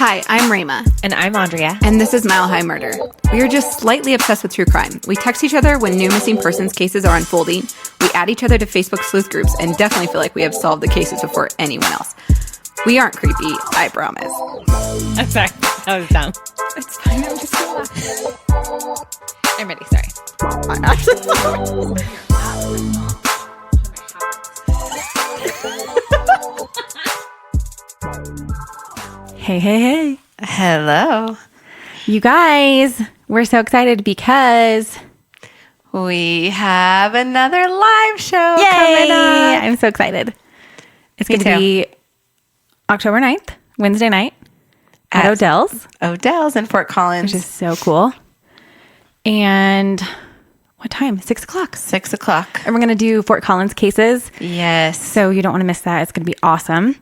Hi, I'm Rayma. And I'm Andrea. And this is Mile High Murder. We are just slightly obsessed with true crime. We text each other when new missing persons cases are unfolding. We add each other to Facebook sleuth groups and definitely feel like we have solved the cases before anyone else. We aren't creepy, I promise. I'm sorry. That was dumb. It's fine, I'm just gonna laugh. I'm ready. Sorry. I'm so sorry. Hey. Hello. You guys, we're so excited because We have another live show coming up. I'm so excited. It's Me going to too. be October 9th, Wednesday night at Odell's, Odell's in Fort Collins. which is so cool. And what time? 6 o'clock. 6 o'clock. And we're going to do Fort Collins cases. Yes. So you don't want to miss that. It's going to be awesome.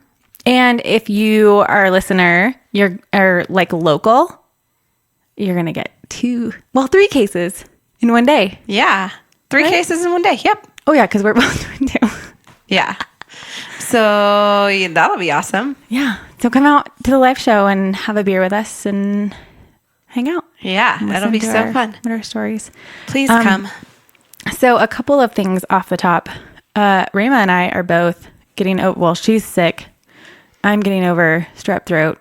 And if you are a listener, are like local, you're going to get 3 cases in one day. Yeah. 3 Right? cases in one day. Yep. Oh, yeah, because we're both doing 2. Yeah. So that'll be awesome. Yeah. So come out to the live show and have a beer with us and hang out. Yeah. And That'll be listen so to fun. our stories. Please come. So a couple of things off the top. Rayma and I are both getting over, well, she's sick. I'm getting over strep throat.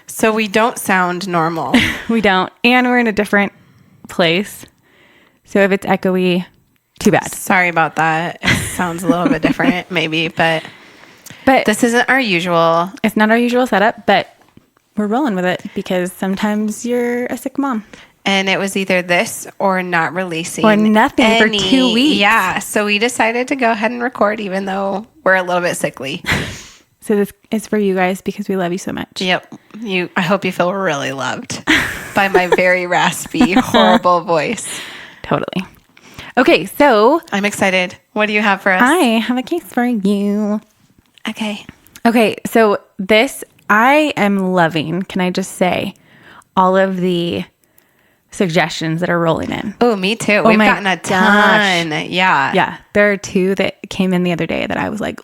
So we don't sound normal. We don't. And we're in a different place. So if it's echoey, too bad. Sorry about that. It sounds a little bit different, maybe, but this isn't our usual. It's not our usual setup, but we're rolling with it because sometimes you're a sick mom. And it was either this or not releasing. Or nothing for 2 weeks. Yeah. So we decided to go ahead and record even though we're a little bit sickly. So this is for you guys because we love you so much. Yep. I hope you feel really loved by my very raspy, horrible voice. Totally. Okay, so I'm excited. What do you have for us? I have a case for you. Okay. Okay, so this I am loving, can I just say, all of the suggestions that are rolling in. Oh, me too. We've my gotten a gosh. ton. Yeah. Yeah, there are 2 that came in the other day that I was like,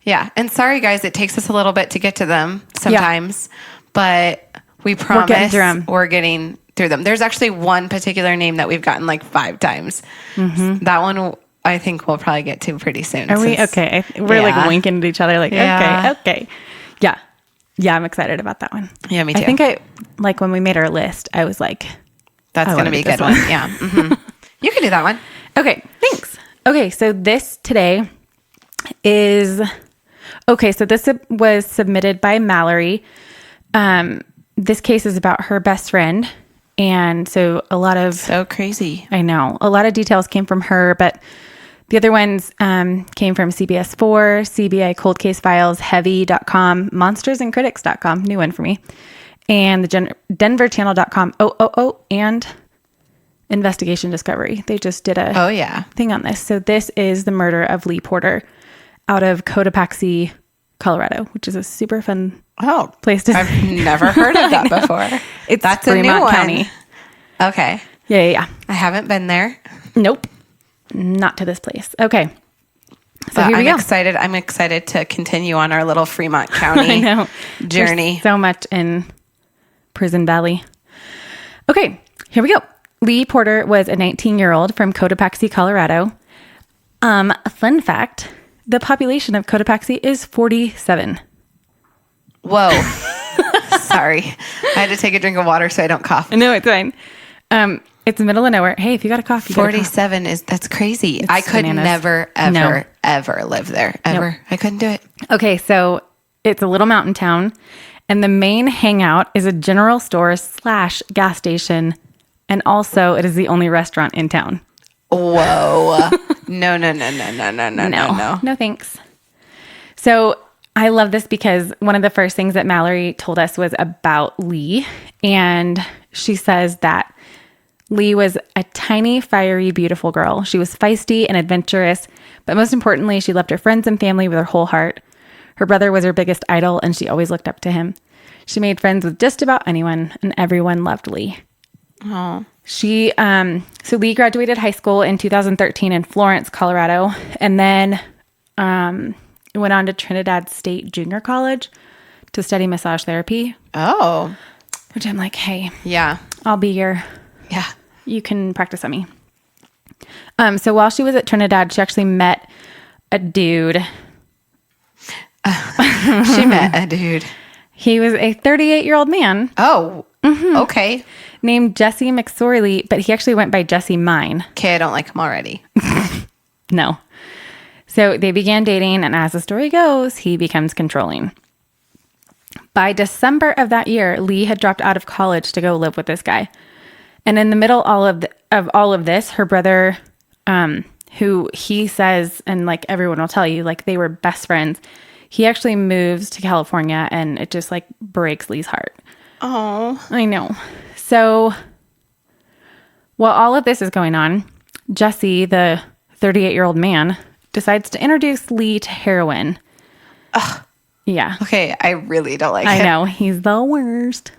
Yeah. And sorry, guys, it takes us a little bit to get to them sometimes, but we promise we're getting through them. There's actually one particular name that we've gotten like 5 times. Mm-hmm. That one I think we'll probably get to pretty soon. are we okay? We're like winking at each other like, okay. Yeah. Yeah, I'm excited about that one. Yeah, me too. I think like when we made our list, I was like, that's going to be a good one. Yeah. Mm-hmm. You can do that one. Okay, thanks. Okay, so this today is so this was submitted by Mallory. This case is about her best friend, and so so crazy. I know a lot of details came from her, but the other ones came from CBS 4, CBI Cold Case Files, Heavy.com, MonstersandCritics.com, new one for me, and the DenverChannel.com, and Investigation Discovery. They just did a thing on this. So this is the murder of Leigh Porter out of Cotopaxi, Colorado, which is a super fun place to I've never heard of that before. That's a new one. County. Okay. Yeah. I haven't been there. Nope. Not to this place. Okay. So but here we go. I'm excited to continue on our little Fremont County journey. There's so much in Prison Valley. Okay, here we go. Leigh Porter was a 19-year-old from Cotopaxi, Colorado. A fun fact, the population of Cotopaxi is 47. Whoa. Sorry. I had to take a drink of water so I don't cough. No, it's fine. It's the middle of nowhere. Hey, if you got a cough, 47 that's crazy. I could never, ever live there. Ever. Nope. I couldn't do it. Okay, so it's a little mountain town, and the main hangout is a general store / gas station, and also it is the only restaurant in town. Whoa. No. No, thanks. So I love this because one of the first things that Mallory told us was about Leigh, and she says that Leigh was a tiny, fiery, beautiful girl. She was feisty and adventurous, but most importantly, she loved her friends and family with her whole heart. Her brother was her biggest idol, and she always looked up to him. She made friends with just about anyone, and everyone loved Leigh. Oh. So Leigh graduated high school in 2013 in Florence, Colorado, and then went on to Trinidad State Junior College to study massage therapy. Oh. Which I'm like, hey. Yeah. I'll be your... Yeah. You can practice on me. So while she was at Trinidad, she actually met a dude. She met a dude. He was a 38-year-old man. Oh, okay. Named Jesse Mcsorely, but he actually went by Jesse Mine. Okay, I don't like him already. No. So they began dating, and as the story goes, he becomes controlling. By December of that year, Leigh had dropped out of college to go live with this guy. And in the middle of all of this, her brother, who he says, and like everyone will tell you, like they were best friends, he actually moves to California, and it just like breaks Leigh's heart. Oh, I know. So while all of this is going on, Jesse, the 38-year-old man, decides to introduce Leigh to heroin. Ugh. Yeah. Okay, I really don't like it. I know. He's the worst.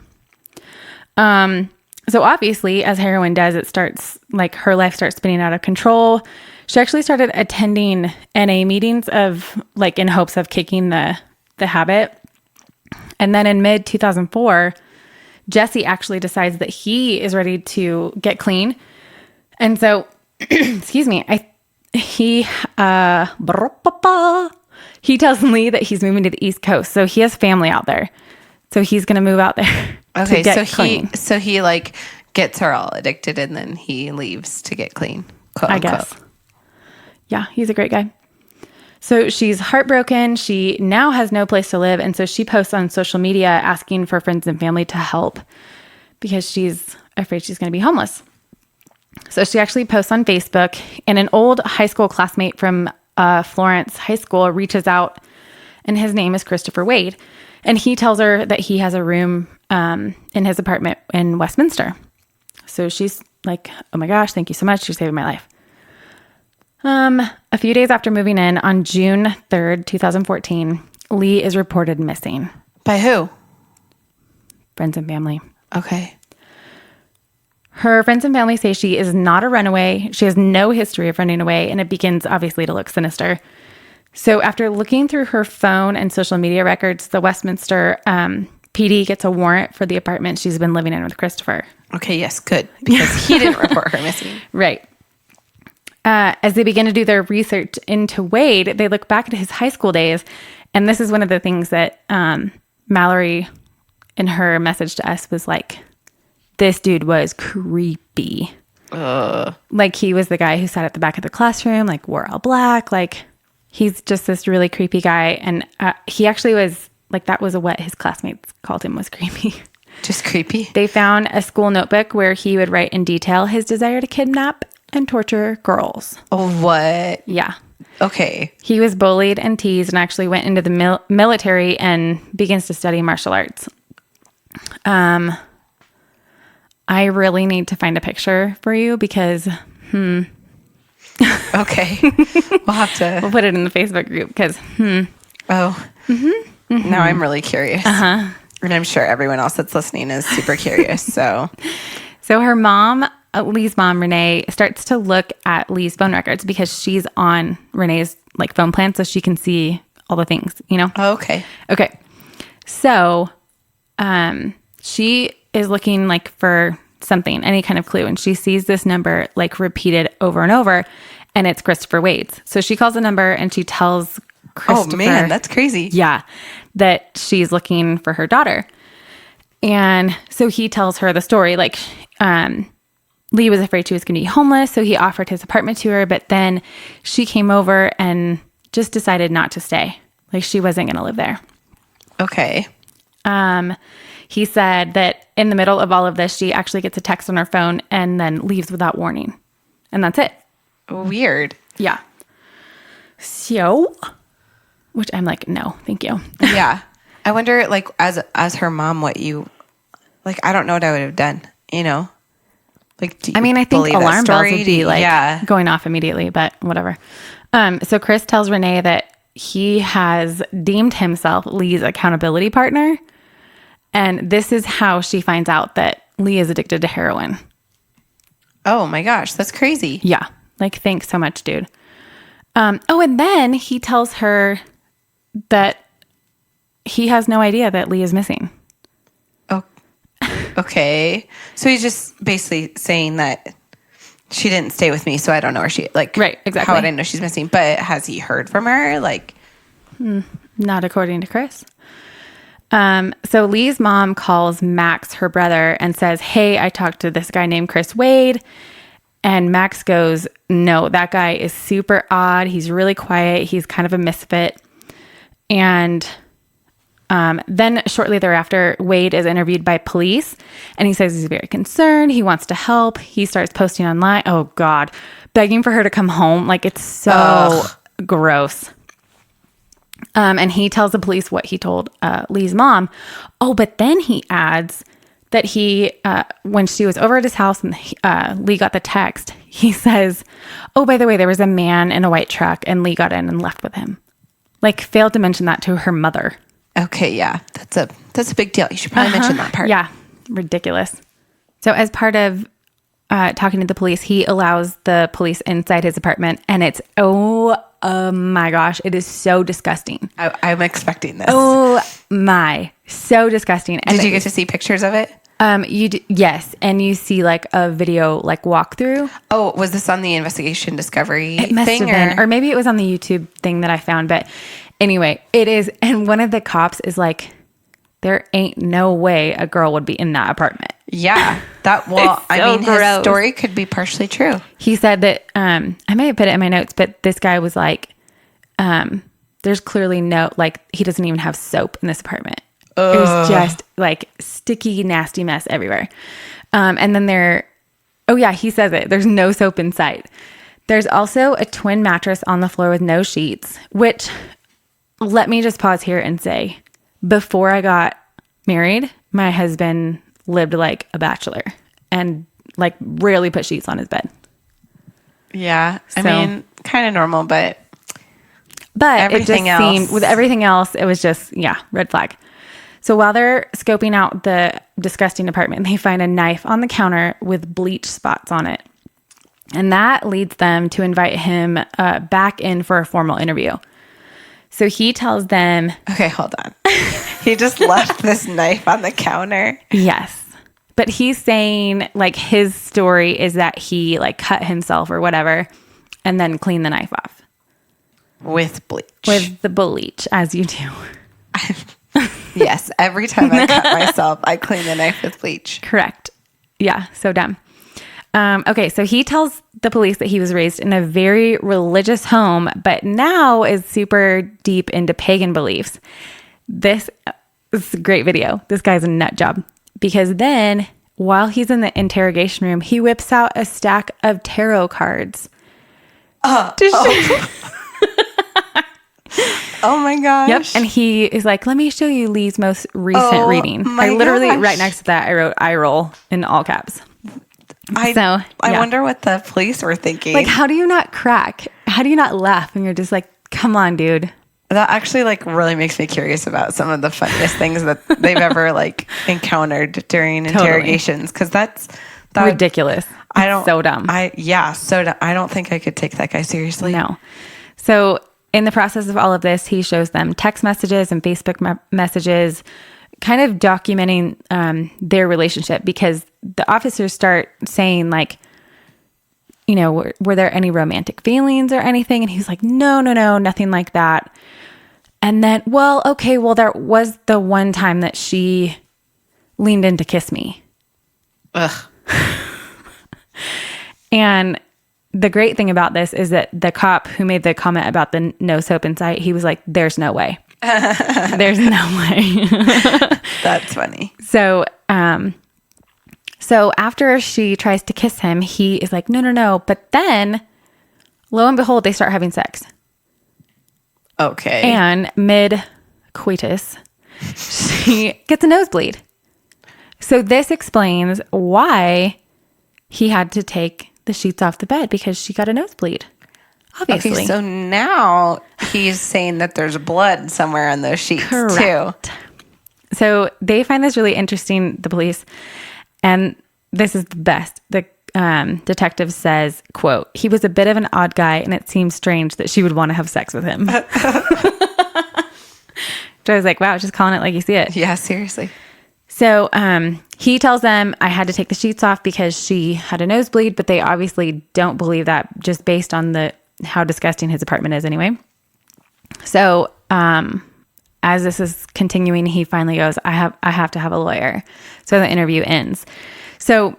So obviously, as heroin does, it starts, like, her life starts spinning out of control. She actually started attending NA meetings of, like, in hopes of kicking the habit. And then in mid-2004, Jesse actually decides that he is ready to get clean. And so, excuse me, he tells Leigh that he's moving to the East Coast. So he has family out there. So he's going to move out there. Okay, so he like gets her all addicted and then he leaves to get clean. Quote, I guess. Yeah, he's a great guy. So she's heartbroken. She now has no place to live. And so she posts on social media asking for friends and family to help because she's afraid she's going to be homeless. So she actually posts on Facebook, and an old high school classmate from Florence High School reaches out, and his name is Christopher Wade. And he tells her that he has a room in his apartment in Westminster. So she's like, oh my gosh, thank you so much. You're saving my life. A few days after moving in, on June 3rd, 2014, Leigh is reported missing. By who? Friends and family. Okay. Her friends and family say she is not a runaway. She has no history of running away, and it begins obviously to look sinister. So after looking through her phone and social media records, the Westminster PD gets a warrant for the apartment she's been living in with Christopher. Okay, yes, good. Because he didn't report her missing. Right. As they begin to do their research into Wade, they look back at his high school days. And this is one of the things that Mallory, in her message to us, was like, this dude was creepy. Like, he was the guy who sat at the back of the classroom, like, wore all black. Like, he's just this really creepy guy. And he actually was, like, that was what his classmates called him, was creepy. Just creepy? They found a school notebook where he would write in detail his desire to kidnap and torture girls. Oh, what? Yeah. Okay. He was bullied and teased and actually went into the military and begins to study martial arts. I really need to find a picture for you because, Okay. We'll put it in the Facebook group because, Oh. Mm-hmm. Now I'm really curious. And I'm sure everyone else that's listening is super curious. So her mom, Leigh's mom, Renee, starts to look at Leigh's phone records because she's on Renee's like phone plan, so she can see all the things, you know? Okay. Okay. So, she is looking like for something, any kind of clue, and she sees this number like repeated over and over, and it's Christopher Wade's. So she calls the number and she tells Christopher, oh man, that's crazy. Yeah, that she's looking for her daughter. And so he tells her the story, like, Leigh was afraid she was going to be homeless, so he offered his apartment to her, but then she came over and just decided not to stay. Like, she wasn't going to live there. Okay. He said that in the middle of all of this, she actually gets a text on her phone and then leaves without warning. And that's it. Weird. Yeah. So, which I'm like, no, thank you. Yeah. I wonder, like, as her mom, what you, like, I don't know what I would have done, you know? Like, do you I mean, I think alarm bells would be like yeah. going off immediately, but whatever. So Chris tells Renee that he has deemed himself Leigh's accountability partner. And this is how she finds out that Leigh is addicted to heroin. Oh my gosh, that's crazy. Yeah. Like, thanks so much, dude. And then he tells her that he has no idea that Lee is missing. Oh, okay. So he's just basically saying that she didn't stay with me, so I don't know where she, like, right, exactly. How would I know she's missing? But has he heard from her? Like, not according to Chris. So Lee's mom calls Max, her brother, and says, hey, I talked to this guy named Chris Wade. And Max goes, no, that guy is super odd. He's really quiet. He's kind of a misfit. And then shortly thereafter, Wade is interviewed by police, and he says he's very concerned. He wants to help. He starts posting online. Oh, God. Begging for her to come home. Like, it's so gross. And he tells the police what he told Lee's mom. Oh, but then he adds that he, when she was over at his house and Lee got the text, he says, oh, by the way, there was a man in a white truck and Lee got in and left with him. Like, failed to mention that to her mother. Okay, yeah. That's a big deal. You should probably mention that part. Yeah, ridiculous. So as part of talking to the police, he allows the police inside his apartment, and it's, oh my gosh, it is so disgusting. I'm expecting this. Oh my, so disgusting. And did you get to see pictures of it? Yes, and you see like a video like walkthrough. Oh, was this on the investigation discovery it must thing? Have been, or maybe it was on the YouTube thing that I found. But anyway, it is, and one of the cops is like, there ain't no way a girl would be in that apartment. Yeah. His story could be partially true. He said that, I may have put it in my notes, but this guy was like, there's clearly no, like, he doesn't even have soap in this apartment. There's just like sticky, nasty mess everywhere. And then he says it, there's no soap in sight. There's also a twin mattress on the floor with no sheets, which, let me just pause here and say, before I got married, my husband lived like a bachelor and like rarely put sheets on his bed. Yeah. I mean, kind of normal, but everything else seemed, with everything else, it was just, red flag. So while they're scoping out the disgusting apartment, they find a knife on the counter with bleach spots on it. And that leads them to invite him back in for a formal interview. So he tells them... Okay, hold on. He just left this knife on the counter? Yes. But he's saying, like, his story is that he, like, cut himself or whatever and then cleaned the knife off. With bleach. With the bleach, as you do. Yes, every time I cut myself, I clean the knife with bleach. Correct. Yeah, so dumb. Okay, so he tells the police that he was raised in a very religious home, but now is super deep into pagan beliefs. This is a great video. This guy's a nut job. Because then, while he's in the interrogation room, he whips out a stack of tarot cards. Oh my gosh. Yep. And he is like, let me show you Lee's most recent reading. I literally, right next to that, I wrote eye roll in all caps. I wonder what the police were thinking. Like, how do you not crack? How do you not laugh? And you're just like, come on, dude. That actually like really makes me curious about some of the funniest things that they've ever like encountered during interrogations. Cause that's ridiculous. So dumb. So dumb. I don't think I could take that guy seriously. No. So in the process of all of this, he shows them text messages and Facebook messages, kind of documenting their relationship, because the officers start saying like, you know, were there any romantic feelings or anything? And he's like, no, nothing like that. And then, there was the one time that she leaned in to kiss me. Ugh. And the great thing about this is that the cop who made the comment about the no soap in sight, he was like, there's no way. There's no way. That's funny. So after she tries to kiss him, he is like, no. But then, lo and behold, they start having sex. Okay. And mid-coitus, she gets a nosebleed. So this explains why he had to take the sheets off the bed, because she got a nosebleed. Obviously. Okay, so now he's saying that there's blood somewhere on those sheets. Correct. Too. So they find this really interesting, the police, and this is the best. The detective says, quote, he was a bit of an odd guy, and it seems strange that she would want to have sex with him. So I was like, wow, just calling it like you see it. Yeah, seriously. So he tells them I had to take the sheets off because she had a nosebleed, but they obviously don't believe that just based on how disgusting his apartment is anyway. So as this is continuing, he finally goes, I have to have a lawyer. So the interview ends. So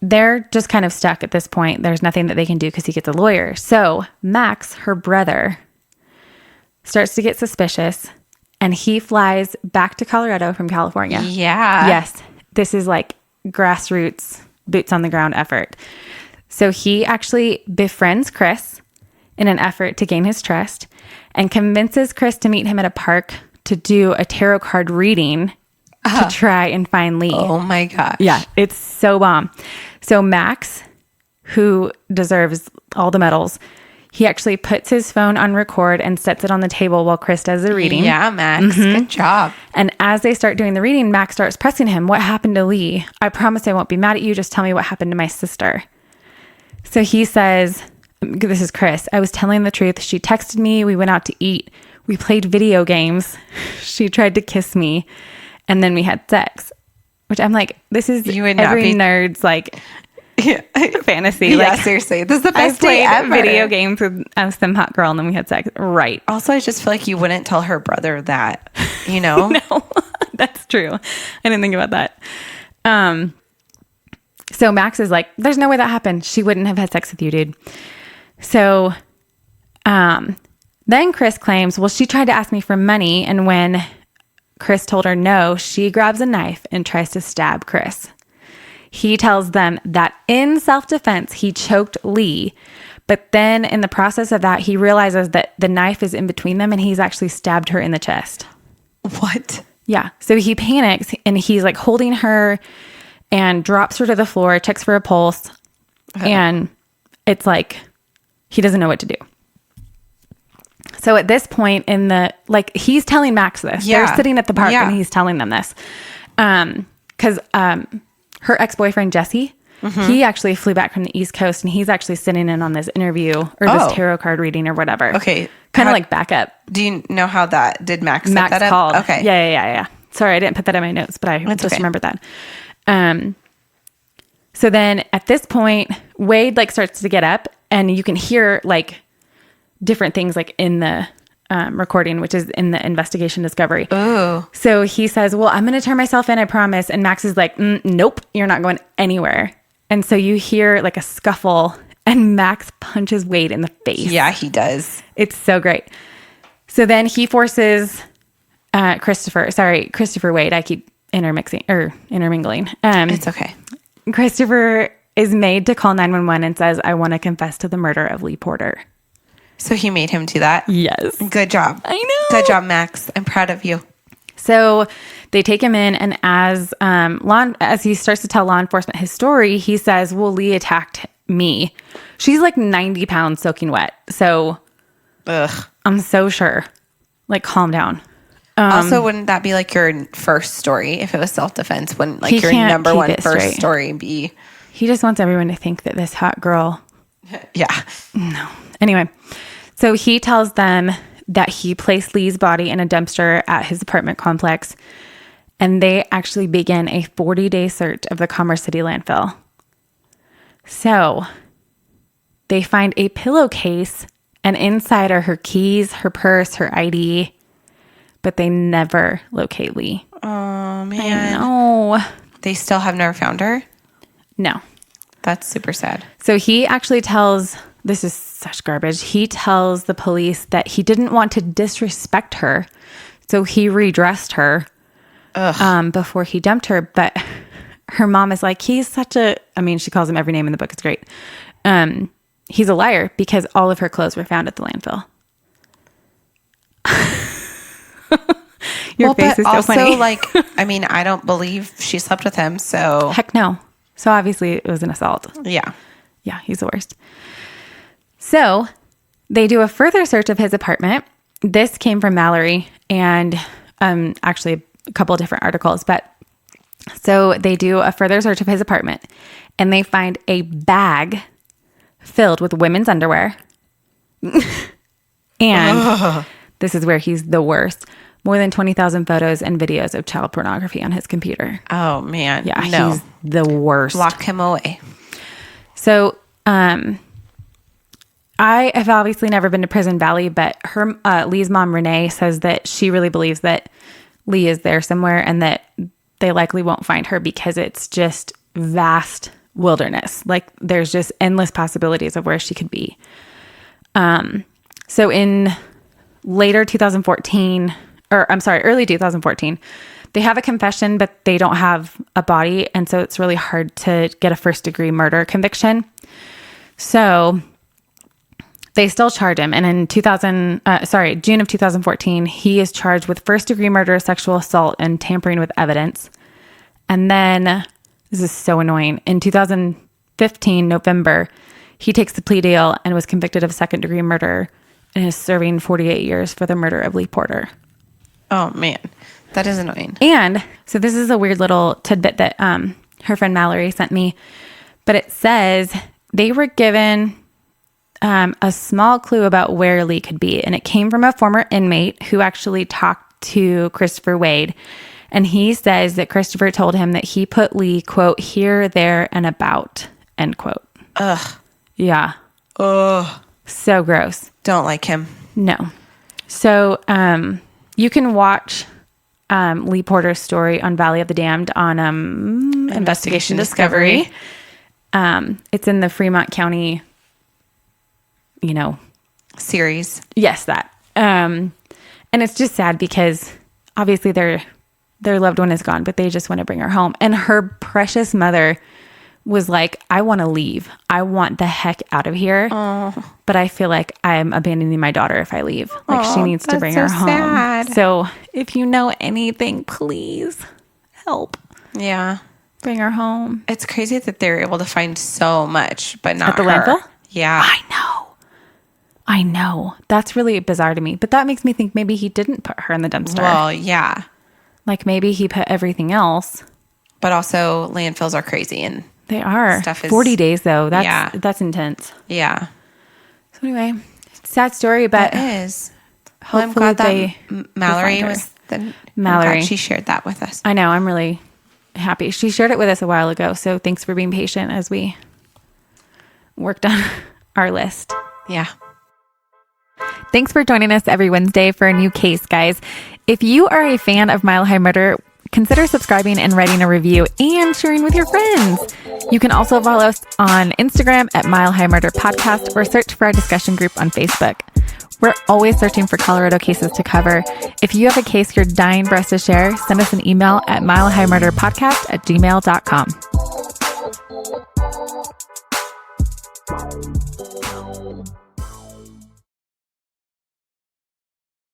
they're just kind of stuck at this point. There's nothing that they can do because he gets a lawyer. So Max, her brother, starts to get suspicious, and he flies back to Colorado from California. Yeah. Yes. This is like grassroots, boots on the ground effort. So he actually befriends Chris in an effort to gain his trust and convinces Chris to meet him at a park to do a tarot card reading to try and find Leigh. Oh my gosh. Yeah, it's so bomb. So Max, who deserves all the medals, he actually puts his phone on record and sets it on the table while Chris does the reading. Yeah, Max. Good job. And as they start doing the reading, Max starts pressing him. What happened to Leigh? I promise I won't be mad at you. Just tell me what happened to my sister. So he says, this is Chris. I was telling the truth. She texted me. We went out to eat. We played video games. She tried to kiss me. And then we had sex. Which I'm like, this is every nerd's like fantasy. Yeah, like, seriously. This is the best day ever. Video games with some hot girl and then we had sex. Right. Also, I just feel like you wouldn't tell her brother that, you know? No, that's true. I didn't think about that. So Max is like, there's no way that happened. She wouldn't have had sex with you, dude. So then Chris claims, well, she tried to ask me for money. And when Chris told her no, she grabs a knife and tries to stab Chris. He tells them that in self-defense, he choked Leigh. But then in the process of that, he realizes that the knife is in between them and he's actually stabbed her in the chest. What? Yeah. So he panics and he's like holding her and drops her to the floor, checks for a pulse. And it's like, he doesn't know what to do. So at this point he's telling Max this. Yeah. They're sitting at the park and he's telling them this. Because her ex-boyfriend, Jesse, he actually flew back from the East Coast and he's actually sitting in on this interview or this tarot card reading or whatever. Okay. Kind of like backup. Do you know how did Max set that up? Called. Okay. Yeah. Sorry, I didn't put that in my notes, but I just remembered that. So then at this point, Wade starts to get up and you can hear different things in the recording, which is in the investigation discovery. Oh. So he says, well, I'm going to turn myself in, I promise. And Max is like, nope, you're not going anywhere. And so you hear a scuffle and Max punches Wade in the face. Yeah, he does. It's so great. So then he forces Christopher Wade. I keep intermingling. It's okay. Christopher is made to call 911 and says, I want to confess to the murder of Leigh Porter. So he made him do that? Yes. Good job. I know. Good job, Max. I'm proud of you. So they take him in, and as he starts to tell law enforcement his story, he says, well, Leigh attacked me. She's 90 pounds soaking wet. So I'm so sure. Calm down. Also, wouldn't that be your first story if it was self-defense? Wouldn't your number one first story be? He just wants everyone to think that this hot girl. Yeah. No. Anyway, so he tells them that he placed Leigh's body in a dumpster at his apartment complex, and they actually begin a 40-day search of the Commerce City landfill. So they find a pillowcase, and inside are her keys, her purse, her ID, but they never locate Leigh. Oh, man. I know. They still have never found her? No. That's super sad. So he actually tells, this is such garbage, he tells the police that he didn't want to disrespect her, so he redressed her before he dumped her. But her mom is like, he's such a, she calls him every name in the book. It's great. He's a liar because all of her clothes were found at the landfill. Your face is so funny. I don't believe she slept with him, so. Heck no. So obviously it was an assault. Yeah. Yeah, he's the worst. So they do a further search of his apartment. This came from Mallory and actually a couple of different articles. But so they do a further search of his apartment and they find a bag filled with women's underwear. And this is where he's the worst. more than 20,000 photos and videos of child pornography on his computer. Oh, man. Yeah, he's the worst. Lock him away. So, I have obviously never been to Prison Valley, but Lee's mom, Renee, says that she really believes that Leigh is there somewhere and that they likely won't find her because it's just vast wilderness. Like, there's just endless possibilities of where she could be. So in early 2014, they have a confession, but they don't have a body. And so it's really hard to get a first-degree murder conviction. So they still charge him. And in June of 2014, he is charged with first-degree murder, sexual assault, and tampering with evidence. And then, this is so annoying, in 2015, November, he takes the plea deal and was convicted of second-degree murder and is serving 48 years for the murder of Leigh Porter. Oh, man. That is annoying. And so this is a weird little tidbit that her friend Mallory sent me. But it says they were given a small clue about where Leigh could be. And it came from a former inmate who actually talked to Christopher Wade. And he says that Christopher told him that he put Leigh, quote, here, there, and about, end quote. Ugh. Yeah. Ugh. So gross. Don't like him. No. So you can watch Leigh Porter's story on Valley of the Damned on Investigation Discovery. It's in the Fremont County, series. Yes, that. And it's just sad because obviously their loved one is gone, but they just want to bring her home. And her precious mother was like, I want to leave. I want the heck out of here. Oh. But I feel like I'm abandoning my daughter if I leave. Like, she needs to bring her home. Sad. So if you know anything, please help. Yeah. Bring her home. It's crazy that they're able to find so much, but not at the her. landfill? Yeah. I know. That's really bizarre to me. But that makes me think maybe he didn't put her in the dumpster. Well, yeah. Like, maybe he put everything else. But also, landfills are crazy and they are. Stuff is 40 days though. That's intense. Yeah. So anyway, sad story, but it is. Well, I'm glad that Mallory was Mallory. she shared that with us. I know. I'm really happy. She shared it with us a while ago. So thanks for being patient as we worked on our list. Yeah. Thanks for joining us every Wednesday for a new case, guys. If you are a fan of Mile High Murder, consider subscribing and writing a review and sharing with your friends. You can also follow us on Instagram at Mile High Murder Podcast or search for our discussion group on Facebook. We're always searching for Colorado cases to cover. If you have a case you're dying for us to share, send us an email at milehighmurderpodcast@gmail.com.